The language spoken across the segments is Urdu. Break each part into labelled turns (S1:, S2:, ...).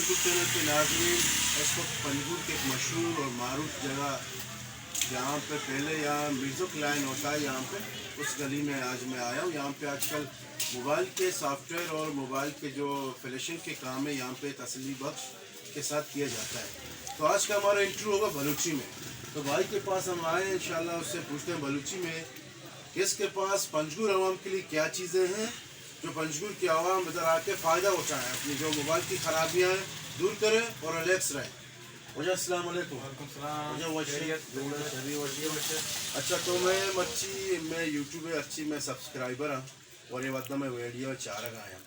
S1: یوٹیوب چینل کے ناظرین، اس وقت پنجگور کے ایک مشہور اور معروف جگہ جہاں پہ پہلے یہاں مرزو کلائن ہوتا ہے، یہاں پہ اس گلی میں آج میں آیا ہوں. یہاں پہ آج کل موبائل کے سافٹ ویئر اور موبائل کے جو فلیشنگ کے کام ہے یہاں پہ تسلی بخش کے ساتھ کیا جاتا ہے. تو آج کا ہمارا انٹرویو ہوگا بلوچی میں. تو بھائی کے پاس ہم آئے ہیں، انشاءاللہ اس سے پوچھتے ہیں بلوچی میں کس کے پاس پنجگور عوام کے لیے کیا چیزیں ہیں جو پنجگور کی عوام ادھر آ کے فائدہ اٹھائیں، اپنی جو موبائل کی خرابیاں ہیں دور کریں اور ریلیکس رہیں. وجہ السلام علیکم.
S2: وعلیکم السلام.
S1: اچھا تو میں یوٹیوب اچھی میں سبسکرائبر ہوں اور یہ وقت میں ویڈیو چارہ آیا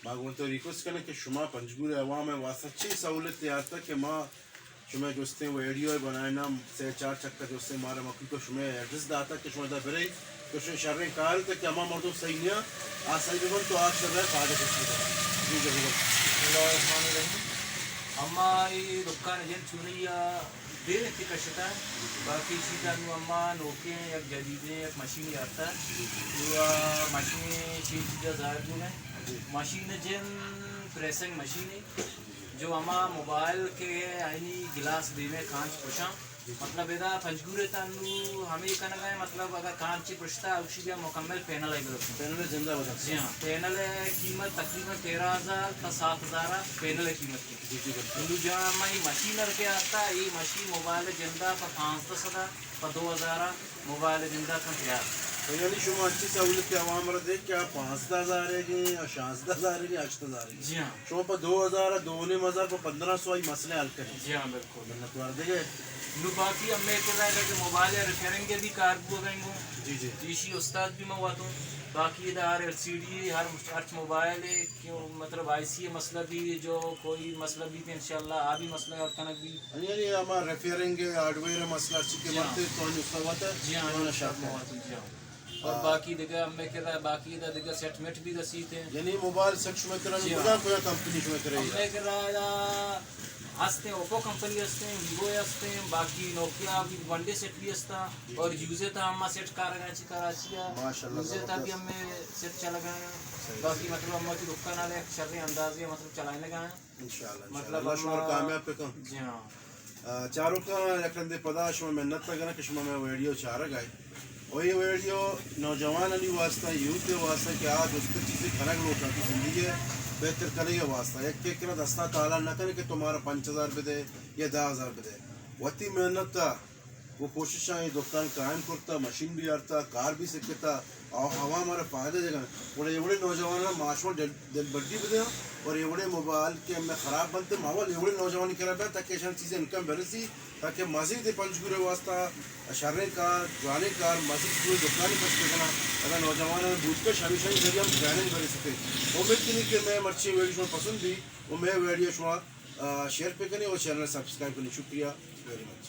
S1: ماں تو ریکویسٹ کریں کہ شما پنجگور عوام ہے واسطہ اچھی سہولت تیار تھا کہ ماں شما جو اس ویڈیو بنائے نا سے چار چکر جو اس سے ہمارا مکھی کو شما ایڈریس داتا کہ شما دا برے تو شما شرح کار تھا کہ ہما مردوں صحیح نہیں آج صحیح بن تو آپ شرح فائدہ کچھ جی
S2: Bismillahirrahmanirrahim. Amma i dukkan jen chuniya دیر کی کشتا ہے باقی چیزیں نو اما نوکے یک جدیدیں یک مشین آتا ہے جو مشین چیزیں ظاہر ہوئے ہیں مشین جن پریسنگ مشین ہے جو اما موبائل کے آئینی گلاس دیوے کانچ پوشاں مطلب ادا پنجگورے تانو ہمیں کہنا گئے مطلب اگر کانچی پوشتا ہے اسی بھی مکمل پینل آئی بلکہ
S1: پینل زندہ ہو جاتا ہے.
S2: جی ہاں پینل قیمت تقریباً 13,000 تا 7,000 پینل قیمت کی ہندو جہاں میں مشین کے آتا ہے یہ مشین موبائل زندہ پر 500 پر 2,000 موبائل زندہ کا تیار.
S1: تو یعنی شما اچھی سہولت کے عوام رہا دیکھ کیا 5,000 ہے گی یا 16,000 ہے گی 8,000 ہے گی.
S2: جی ہاں
S1: شما پر 2,000 2,500 پر 1,500 ہی مسئلے حل کریں.
S2: جی ہاں بالکل
S1: منت وار دے گئے.
S2: نو باقی اب میں کہہ رہا کہ موبائل ریپیئرنگ کے بھی کاربو رہیں گوں
S1: جی جی
S2: جیشی استاد بھی میں ہوا تو باقی ہر ایل سی ڈی ہر موبائل ہے کیوں مطلب آئی سی مسئلہ بھی جو کوئی مسئلہ بھی تھے انشاءاللہ آ بھی مسئلہ اور کنک بھی
S1: یعنی ہمارا ریپیئرنگ ہارڈ ویئر مسئلہ اچھی کے مرتے تو انہوں اس کا ہوا تھا.
S2: جی ہاں جی ہاں اور باقی دیکھا میں کہہ رہا ہے باقی دیکھا سیٹ میٹ بھی رسی تھے
S1: یعنی موبائل سیٹ شما کرا بدا کوئی کمپنی شما کرا
S2: میں کہہ رہا ہستے اوپو کمپنی ہستے ہیں ویوو ہستے ہیں باقی نوکیا بھی ون ڈے سیٹ بھی ہستا اور یوزے تھا ہم سیٹ کارگاچی کراچی یوزے تھا بھی ہمیں سیٹ چلا گئے باقی مطلب ہم کی دکان والے شرح اندازی مطلب چلانے گئے
S1: انشاءاللہ
S2: مطلب
S1: شما کامیاب پہ کم.
S2: جی ہاں
S1: چاروں کا رکھن دے پدا شما محنت تھا کہ شما میں ویڈیو چارہ گئے اور یہ ویڈیو نوجوان علی واسطہ یوتھ کے واسطہ کہ آج اس کی چیزیں کھنک لوٹا کی زندگی ہے بہتر کرنے کے واسطہ ایک ایک کرنا دستہ تعالیٰ نہ کرے کہ تمہارا 5,000 روپے دے یا 10,000 روپے دے وتی محنت تھا وہ کوشش یہ دکان قائم کرتا مشین بھی آتا کار بھی سکتا اور ہوا ہمارا فائدہ دے گا بڑے ایوڑے نوجوان معاشروں دل بڑی بھی دے اور ایوڑے موبائل کے ہمیں خراب بنتے ماحول ایوڑے نوجوان کرا پہ تاکہ ایسا چیزیں انکم برسی تاکہ مزید پنجگورے واسطہ شرح کار گانے کار مزید پورے دکانی پس کرنا اگر نوجوان بوجھ کر شامی شامی ذریعہ ہم ٹریننگ بھر سکے. امید کی نہیں کہ میں مرچی ویڈیو شما پسند بھی وہ میں ویڈیو شما شیئر پہ کریں اور چینل سبسکرائب کریں. شکریہ ویری مچ.